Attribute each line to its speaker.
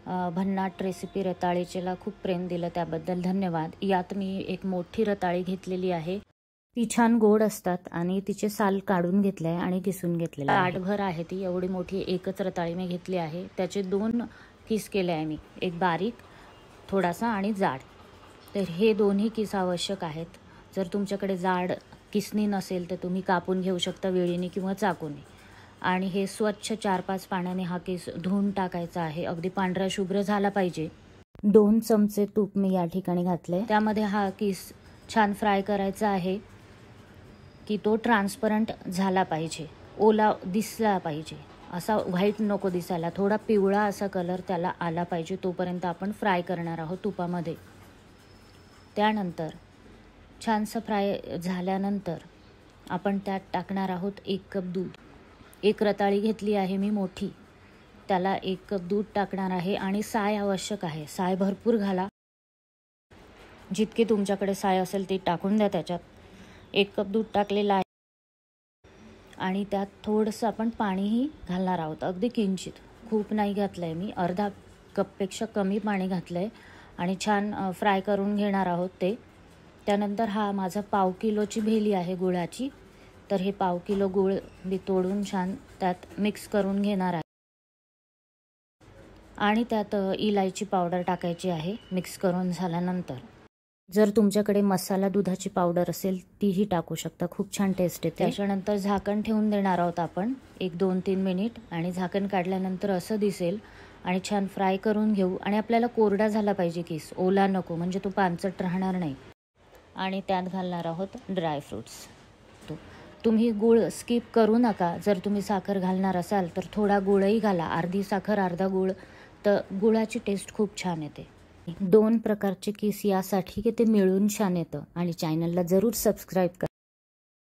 Speaker 1: भन्नाट रेसिपी रताळीचेला खूप प्रेम दिलं त्याबद्दल धन्यवाद। यात मी एक मोठी रताळी घेतलेली आहे, ती छान गोड असतात आणि तिचे साल काढून घेतले आहे आणि किसून घेतलेले आहे। आठभर आहे ती, एवढी मोठी एकच रताळी मी घेतली आहे। त्याचे 2 किस केले आहे मी, एक बारीक थोडासा आणि जाड। तर हे दोन्ही किस आवश्यक आहेत। जर तुमच्याकडे जाड किसणी नसेल तर तुम्ही कापून घेऊ शकता वेळीने किंवा चाकूने। आणि हे स्वच्छ 4-5 पाण्याने हा किस धुवून टाकायचा आहे, अगदी पांढरा शुभ्र झाला पाहिजे। 2 चमचे तूप मी या ठिकाणी घातले, त्यामध्ये हा किस छान फ्राय करायचा आहे की तो ट्रान्सपरंट झाला पाहिजे, ओला दिसला पाहिजे, असा व्हाईट नको दिसायला, थोडा पिवळा असा कलर त्याला आला पाहिजे, तोपर्यंत आपण फ्राय करणार आहोत तुपामध्ये। त्यानंतर छानसं फ्राय झाल्यानंतर आपण त्यात टाकणार आहोत 1 कप दूध। एक रताळी घेतली आहे मी मोठी, त्याला 1 कप दूध टाकणार आहे आणि साय आवश्यक आहे, साय भरपूर घाला, जितके तुमच्याकडे साय असेल ते टाकून द्या त्याच्यात। 1 कप दूध टाकलेला आहे आणि त्यात थोडंसं आपण पाणीही घालणार आहोत, अगदी किंचित, खूप नाही घातलंय मी, अर्धा कपपेक्षा कमी पाणी घातलंय आणि छान फ्राय करून घेणार आहोत ते। त्यानंतर हा माझा पाव किलोची भेली आहे गुळाची, तर हे पाव किलो गुळ मी तोडून छान त्यात मिक्स करून घेणार आहे आणि त्यात इलायची पावडर टाकायची आहे मिक्स करून झाल्यानंतर। जर तुमच्याकडे मसाला दुधाची पावडर असेल तीही टाकू शकता, खूप छान टेस्ट येते। त्याच्यानंतर झाकण ठेवून देणार आहोत आपण 1-2-3 मिनिट आणि झाकण काढल्यानंतर असं दिसेल आणि छान फ्राय करून घेऊ। आणि आपल्याला कोरडा झाला पाहिजे किस, ओला नको, म्हणजे तो पानचट राहणार नाही। आणि त्यात घालणार आहोत ड्राय फ्रूट्स। तुम्ही गूळ स्किप करू नका, जर तुम्ही साखर घालणार असाल तर थोडा गूळही घाला, अर्धी साखर अर्धा गूळ, तर गुळाची टेस्ट खूप छान येते। 2 प्रकारचे किस यासाठी की ते मिळून छान येतं। आणि चॅनलला जरूर सबस्क्राईब करा।